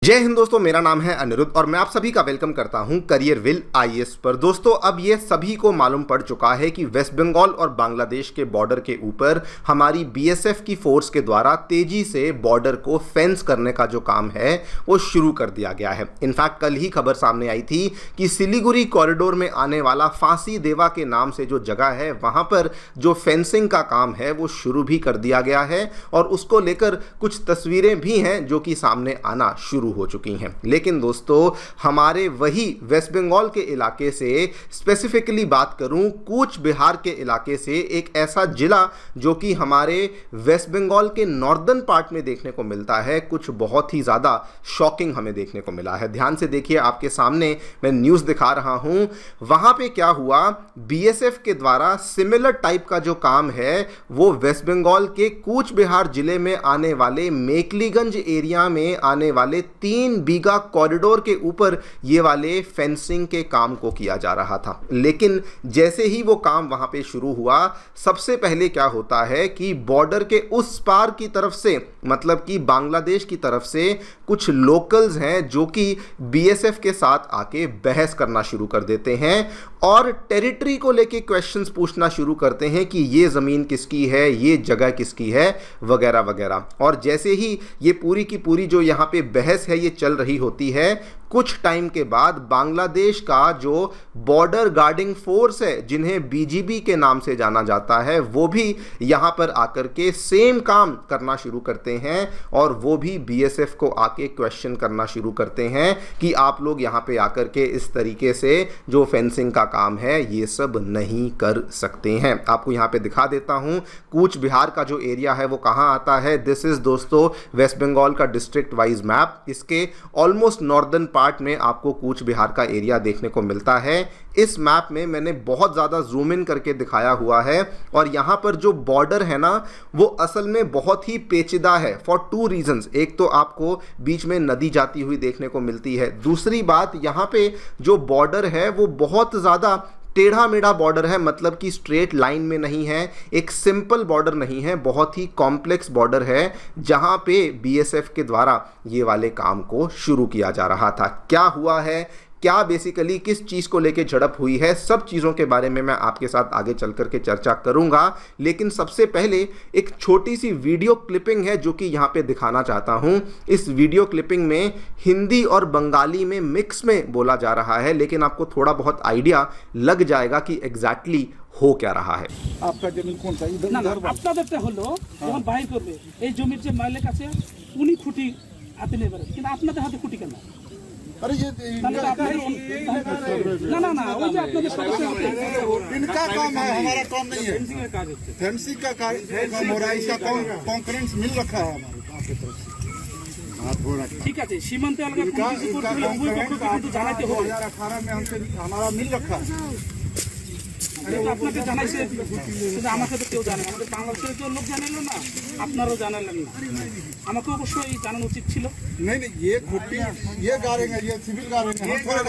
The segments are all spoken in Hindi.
जय हिंद दोस्तों, मेरा नाम है अनिरुद्ध और मैं आप सभी का वेलकम करता हूं करियर विल आईएएस पर। दोस्तों, अब ये सभी को मालूम पड़ चुका है कि वेस्ट बंगाल और बांग्लादेश के बॉर्डर के ऊपर हमारी बीएसएफ की फोर्स के द्वारा तेजी से बॉर्डर को फेंस करने का जो काम है वो शुरू कर दिया गया है। इनफैक्ट कल ही खबर सामने आई थी कि सिलीगुड़ी कॉरिडोर में आने वाला फांसी देवा के नाम से जो जगह है वहां पर जो फेंसिंग का काम है वो शुरू भी कर दिया गया है और उसको लेकर कुछ तस्वीरें भी हैं जो कि सामने आना शुरू हो चुकी हैं। लेकिन दोस्तों, हमारे वही वेस्ट बंगाल के इलाके से स्पेसिफिकली बात करूं, कूच बिहार के इलाके से एक ऐसा जिला जो कि हमारे वेस्ट बंगाल के नॉर्दर्न पार्ट में देखने को मिलता है, कुछ बहुत ही ज़्यादा शॉकिंग हमें देखने को मिला है। ध्यान से देखिए, आपके सामने मैं न्यूज़ दिखा रहा हूं। वहां पे क्या हुआ, बीएसएफ के द्वारा सिमिलर टाइप का जो काम है वो वेस्ट बंगाल के कूच बिहार जिले में आने वाले मेकलीगंज एरिया में आने वाले 3 बीघा कॉरिडोर के ऊपर ये वाले फेंसिंग के काम को किया जा रहा था। लेकिन जैसे ही वो काम वहां पे शुरू हुआ, सबसे पहले क्या होता है कि बॉर्डर के उस पार की तरफ से, मतलब कि बांग्लादेश की तरफ से कुछ लोकल्स हैं जो कि बीएसएफ के साथ आके बहस करना शुरू कर देते हैं और टेरिटरी को लेके क्वेश्चंस पूछना शुरू करते हैं कि ये ज़मीन किसकी है, ये जगह किसकी है, वगैरह वगैरह। और जैसे ही ये पूरी की पूरी जो यहाँ पे बहस है ये चल रही होती है, कुछ टाइम के बाद बांग्लादेश का जो बॉर्डर गार्डिंग फोर्स है, जिन्हें बीजीबी के नाम से जाना जाता है, वो भी यहाँ पर आकर के सेम काम करना शुरू करते हैं और वो भी बीएसएफ को आके क्वेश्चन करना शुरू करते हैं कि आप लोग यहाँ पे आकर के इस तरीके से जो फेंसिंग का काम है ये सब नहीं कर सकते हैं। आपको यहाँ पे दिखा देता हूँ कूच बिहार का जो एरिया है वो कहाँ आता है। दिस इज दोस्तों वेस्ट बंगाल का डिस्ट्रिक्ट वाइज मैप। इसके ऑलमोस्ट नॉर्दर्न पार्ट में आपको कूच बिहार का एरिया देखने को मिलता है। इस मैप में मैंने बहुत ज़्यादा जूम इन करके दिखाया हुआ है और यहाँ पर जो बॉर्डर है ना वो असल में बहुत ही पेचीदा है फॉर 2 रीजंस। एक तो आपको बीच में नदी जाती हुई देखने को मिलती है, दूसरी बात यहाँ पे जो बॉर्डर है वो बहुत ज़्यादा टेढ़ा मेढ़ा बॉर्डर है, मतलब कि स्ट्रेट लाइन में नहीं है, एक सिंपल बॉर्डर नहीं है, बहुत ही कॉम्प्लेक्स बॉर्डर है जहां पे बीएसएफ के द्वारा ये वाले काम को शुरू किया जा रहा था। क्या हुआ है, क्या बेसिकली किस चीज़ को लेके झड़प हुई है, सब चीज़ों के बारे में मैं आपके साथ आगे चल करके चर्चा करूंगा। लेकिन सबसे पहले एक छोटी सी वीडियो क्लिपिंग है जो कि यहाँ पे दिखाना चाहता हूँ। इस वीडियो क्लिपिंग में हिंदी और बंगाली में मिक्स में बोला जा रहा है, लेकिन आपको थोड़ा बहुत आइडिया लग जाएगा कि एग्जैक्टली हो क्या रहा है। आपका जमीन कौन सा? इधर আপনাদেরটা হলো যখন বাইর করবে এই জমির যে মালিক আছে উনি খুঁটি হাতে নেবে, কিন্তু আপনাদের হাতে খুঁটি কেন? अरे ये ना वो जो आपने इनका काम है, हमारा काम नहीं है। फेंसिंग का काम हो रहा है, इसका कॉन्फ्रेंस मिल रखा है हमारे तरफ से। ठीक है, सीमांत জানাতে হবে। 2018 में हमसे हमारा मिल रखा है। আপনাকে জানাইছে কিন্তু আমাকে তো কেউ জানে না, আমাদের বাংলাদেশের কেউ লোক জানাইলো না, আপনারাও জানালেন না, আমাকে অবশ্যই জানানো উচিত ছিল। नहीं ये खुट्टी ये गाड़ेंगे, ये सिविल गाड़ेंगे, हम थोड़े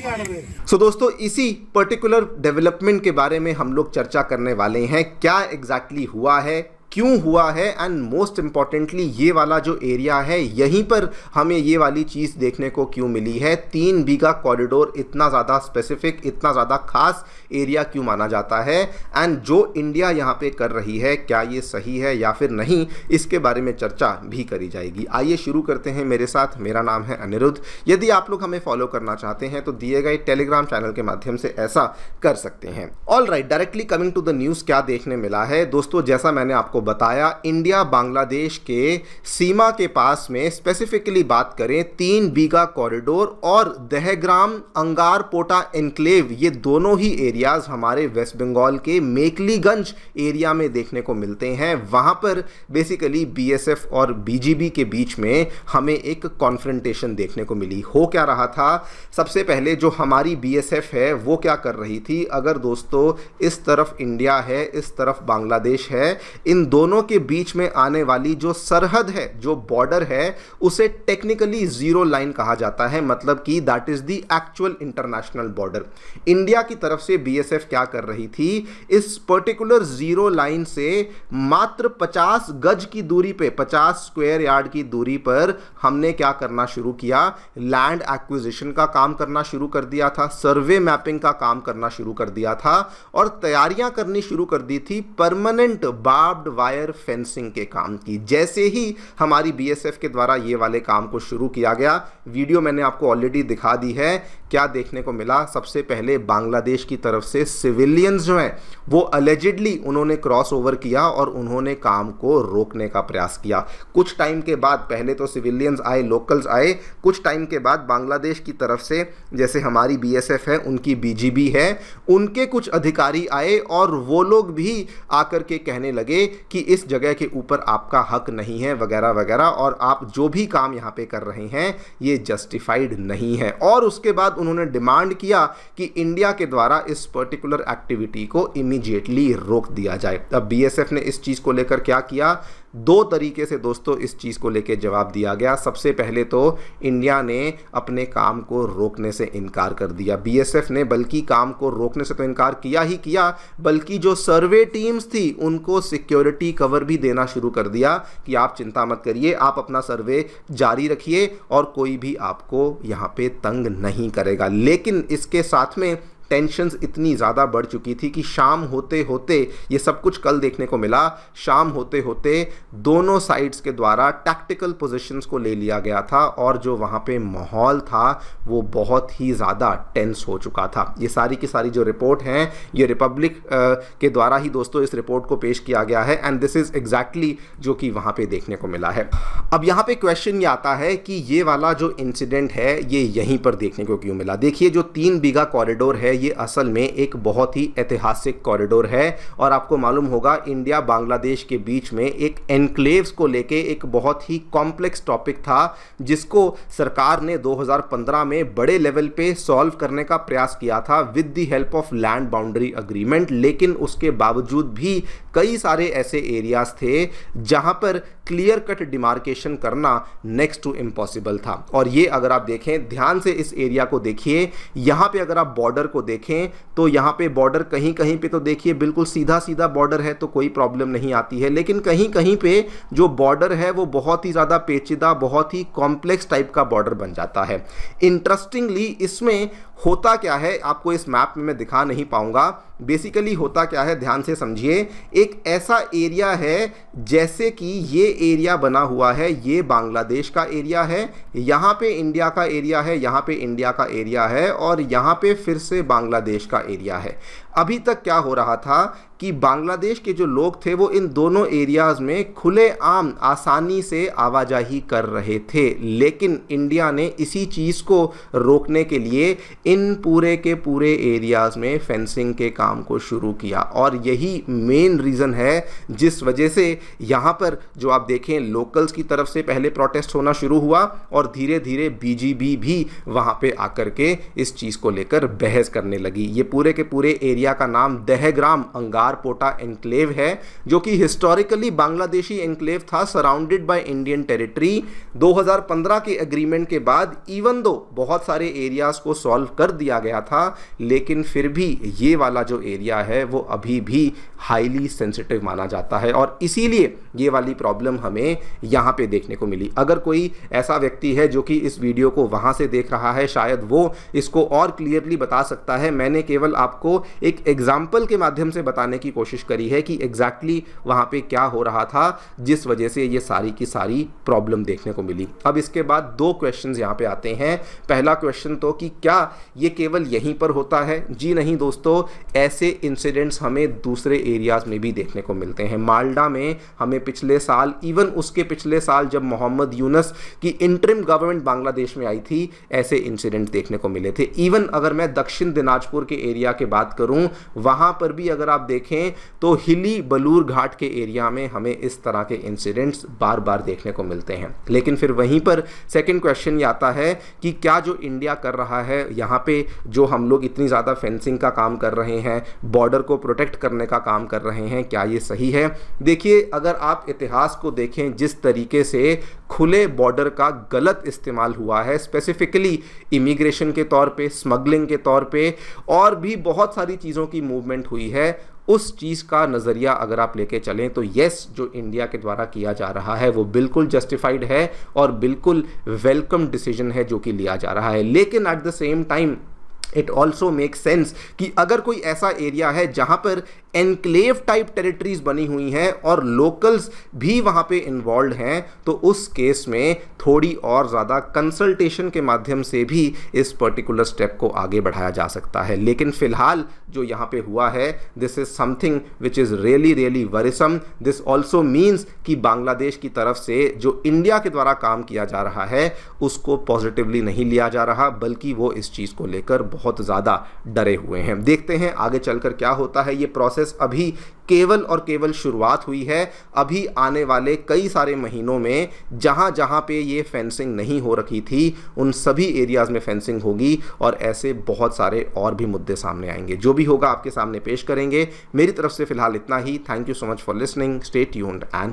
गाड़ेंगे। सो दोस्तों, इसी पर्टिकुलर डेवलपमेंट के बारे में हम लोग चर्चा करने वाले हैं। क्या एग्जैक्टली हुआ है, क्यों हुआ है, एंड मोस्ट इंपॉर्टेंटली ये वाला जो एरिया है यहीं पर हमें ये वाली चीज़ देखने को क्यों मिली है। 3 बीघा कॉरिडोर इतना ज़्यादा स्पेसिफिक, इतना ज़्यादा खास एरिया क्यों माना जाता है, एंड जो इंडिया यहाँ पे कर रही है क्या ये सही है या फिर नहीं, इसके बारे में चर्चा भी करी जाएगी। आइए शुरू करते हैं मेरे साथ। मेरा नाम है अनिरुद्ध। यदि आप लोग हमें फॉलो करना चाहते हैं तो दिए गए टेलीग्राम चैनल के माध्यम से ऐसा कर सकते हैं। All right, directly coming to the news, क्या देखने मिला है दोस्तों। जैसा मैंने आपको बताया, इंडिया बांग्लादेश के सीमा के पास में स्पेसिफिकली बात करें 3 बीघा कॉरिडोर और दहग्राम अंगार पोटा एनक्लेव, ये दोनों ही एरियाज हमारे वेस्ट बंगाल के मेकलीगंज एरिया में देखने को मिलते हैं। वहां पर बेसिकली बीएसएफ और बीजीबी के बीच में हमें एक कॉन्फ्रंटेशन देखने को मिली। हो क्या रहा था, सबसे पहले जो हमारी बीएसएफ है वो क्या कर रही थी, अगर दोस्तों इस तरफ इंडिया है, इस तरफ बांग्लादेश है, इन दोनों के बीच में आने वाली जो सरहद है, जो बॉर्डर है, उसे टेक्निकली जीरो लाइन कहा जाता है, मतलब कि that is the actual international border. India की तरफ से बीएसएफ क्या कर रही थी, इस पर्टिकुलर जीरो लाइन से मात्र 50 गज की दूरी पे, 50 स्क्वायर यार्ड की दूरी पर हमने क्या करना शुरू किया, लैंड एक्विजिशन का काम करना शुरू कर दिया था, सर्वे मैपिंग का काम करना शुरू कर दिया था और तैयारियां करनी शुरू कर दी थी परमानेंट बार्ब्ड वायर फेंसिंग के काम की। जैसे ही हमारी बीएसएफ के द्वारा ये वाले काम को शुरू किया गया, वीडियो मैंने आपको ऑलरेडी दिखा दी है, क्या देखने को मिला। सबसे पहले बांग्लादेश की तरफ से सिविलियंस जो हैं वो अलेजिडली उन्होंने क्रॉस ओवर किया और उन्होंने काम को रोकने का प्रयास किया। कुछ टाइम के बाद, पहले तो सिविलियंस आए, लोकल्स आए, कुछ टाइम के बाद बांग्लादेश की तरफ से, जैसे हमारी बीएसएफ है, उनकी बीजीबी है, उनके कुछ अधिकारी आए और वो लोग भी आकर के कहने लगे कि इस जगह के ऊपर आपका हक नहीं है वगैरह वगैरह, और आप जो भी काम यहाँ पे कर रहे हैं ये जस्टिफाइड नहीं है। और उसके बाद उन्होंने डिमांड किया कि इंडिया के द्वारा इस पर्टिकुलर एक्टिविटी को इमीडिएटली रोक दिया जाए। अब बीएसएफ ने इस चीज को लेकर क्या किया, दो तरीके से दोस्तों इस चीज़ को लेकर जवाब दिया गया। सबसे पहले तो इंडिया ने अपने काम को रोकने से इनकार कर दिया। बीएसएफ ने बल्कि काम को रोकने से तो इनकार किया ही किया, बल्कि जो सर्वे टीम्स थी उनको सिक्योरिटी कवर भी देना शुरू कर दिया कि आप चिंता मत करिए, आप अपना सर्वे जारी रखिए और कोई भी आपको यहाँ पे तंग नहीं करेगा। लेकिन इसके साथ में टेंशन्स इतनी ज़्यादा बढ़ चुकी थी कि शाम होते होते, ये सब कुछ कल देखने को मिला, शाम होते होते दोनों साइड्स के द्वारा टैक्टिकल पोजीशंस को ले लिया गया था और जो वहाँ पे माहौल था वो बहुत ही ज़्यादा टेंस हो चुका था। ये सारी की सारी जो रिपोर्ट हैं ये रिपब्लिक के द्वारा ही दोस्तों इस रिपोर्ट को पेश किया गया है एंड दिस इज़ एग्जैक्टली जो कि वहाँ पे देखने को मिला है। अब यहाँ पे क्वेश्चन ये आता है कि ये वाला जो इंसिडेंट है ये यहीं पर देखने को क्यों मिला। देखिए, जो 3 बीघा कॉरिडोर है ये असल में एक बहुत ही ऐतिहासिक कॉरिडोर है और आपको मालूम होगा इंडिया बांग्लादेश के बीच में एक एनक्लेव्स को लेके एक बहुत ही कॉम्प्लेक्स टॉपिक था जिसको सरकार ने 2015 में बड़े लेवल पे सॉल्व करने का प्रयास किया था with the help of land boundary agreement. लेकिन उसके बावजूद भी कई सारे ऐसे एरियाज थे जहां पर क्लियर कट डिमार्केशन करना नेक्स्ट टू इम्पॉसिबल था। और ये अगर आप देखें ध्यान से, इस एरिया को देखिए, यहाँ पे अगर आप बॉर्डर को देखें तो यहाँ पे बॉर्डर कहीं कहीं पे तो देखिए बिल्कुल सीधा सीधा बॉर्डर है तो कोई प्रॉब्लम नहीं आती है, लेकिन कहीं कहीं पे जो बॉर्डर है वो बहुत ही ज़्यादा पेचीदा, बहुत ही कॉम्प्लेक्स टाइप का बॉर्डर बन जाता है। इंटरेस्टिंगली इसमें होता क्या है आपको इस मैप में मैं दिखा नहीं पाऊंगा। बेसिकली होता क्या है, ध्यान से समझिए, एक ऐसा एरिया है जैसे कि ये एरिया बना हुआ है, ये बांग्लादेश का एरिया है, यहाँ पे इंडिया का एरिया है, यहाँ पे इंडिया का एरिया है और यहाँ पे फिर से बांग्लादेश का एरिया है। अभी तक क्या हो रहा था कि बांग्लादेश के जो लोग थे वो इन दोनों एरियाज में खुलेआम आसानी से आवाजाही कर रहे थे, लेकिन इंडिया ने इसी चीज़ को रोकने के लिए इन पूरे के पूरे एरियाज में फेंसिंग के काम को शुरू किया। और यही मेन रीज़न है जिस वजह से यहाँ पर जो आप देखें लोकल्स की तरफ से पहले प्रोटेस्ट होना शुरू हुआ और धीरे धीरे बीजीबी भी वहाँ पे आकर के इस चीज़ को लेकर बहस करने लगी। ये पूरे के पूरे एरिया का नाम दहग्राम अंगारपोटा एनक्लेव है जो कि हिस्टोरिकली बांग्लादेशी एनक्लेव था सराउंडेड बाय इंडियन टेरिटरी। 2015 के एग्रीमेंट के बाद इवन दो बहुत सारे एरियाज को सॉल्व कर दिया गया था, लेकिन फिर भी ये वाला जो एरिया है वो अभी भी हाईली सेंसिटिव माना जाता है और इसीलिए ये वाली प्रॉब्लम हमें यहाँ पे देखने को मिली। अगर कोई ऐसा व्यक्ति है जो कि इस वीडियो को वहाँ से देख रहा है, शायद वो इसको और क्लियरली बता सकता है। मैंने केवल आपको एक एग्जाम्पल के माध्यम से बताने की कोशिश करी है कि एग्जैक्टली वहाँ पे क्या हो रहा था जिस वजह से ये सारी की सारी प्रॉब्लम देखने को मिली। अब इसके बाद 2 क्वेश्चंस यहाँ पे आते हैं। पहला क्वेश्चन तो कि क्या ये केवल यहीं पर होता है? जी नहीं दोस्तों, ऐसे इंसिडेंट्स हमें दूसरे एरियाज में भी देखने को मिलते हैं। माल्डा में हमें पिछले साल, इवन उसके पिछले साल जब मोहम्मद यूनुस की इंटरिम गवर्नमेंट बांग्लादेश में आई थी, ऐसे इंसिडेंट देखने को मिले थे। इवन अगर मैं दक्षिण दिनाजपुर के एरिया की बात करूं हूँ, वहाँ पर भी अगर आप देखें तो हिली बलूर घाट के एरिया में हमें इस तरह के इंसिडेंट्स बार बार देखने को मिलते हैं। लेकिन फिर वहीं पर सेकंड क्वेश्चन ये आता है कि क्या जो इंडिया कर रहा है यहाँ पे, जो हम लोग इतनी ज़्यादा फेंसिंग का काम कर रहे हैं, बॉर्डर को प्रोटेक्ट करने का काम कर रहे हैं, क्या ये सही है? देखिए, अगर आप इतिहास को देखें, जिस तरीके से खुले बॉर्डर का गलत इस्तेमाल हुआ है, स्पेसिफिकली इमिग्रेशन के तौर पे, स्मगलिंग के तौर पे, और भी बहुत सारी चीज़ों की मूवमेंट हुई है, उस चीज़ का नज़रिया अगर आप लेके चलें तो यस, जो इंडिया के द्वारा किया जा रहा है वो बिल्कुल जस्टिफाइड है और बिल्कुल वेलकम डिसीजन है जो कि लिया जा रहा है। लेकिन at the same time it also make sense कि अगर कोई ऐसा एरिया है जहां पर एनक्लेव टाइप टेरिटरीज बनी हुई हैं और लोकल्स भी वहां पे इन्वॉल्व हैं, तो उस केस में थोड़ी और ज़्यादा कंसल्टेशन के माध्यम से भी इस पर्टिकुलर स्टेप को आगे बढ़ाया जा सकता है। लेकिन फिलहाल जो यहाँ पे हुआ है, this is something which is really really वरिसम। This also means कि बांग्लादेश की तरफ से जो इंडिया के द्वारा काम किया जा रहा है उसको पॉजिटिवली नहीं लिया जा रहा, बल्कि वो इस चीज़ को लेकर बहुत ज़्यादा डरे हुए हैं। देखते हैं आगे चलकर क्या होता है। ये प्रोसेस अभी केवल और केवल शुरुआत हुई है। अभी आने वाले कई सारे महीनों में जहां जहां पे ये फेंसिंग नहीं हो रखी थी, उन सभी एरियाज में फेंसिंग होगी और ऐसे बहुत सारे और भी मुद्दे सामने आएंगे। जो भी होगा आपके सामने पेश करेंगे। मेरी तरफ से फिलहाल इतना ही। Thank you so much for listening. Stay tuned and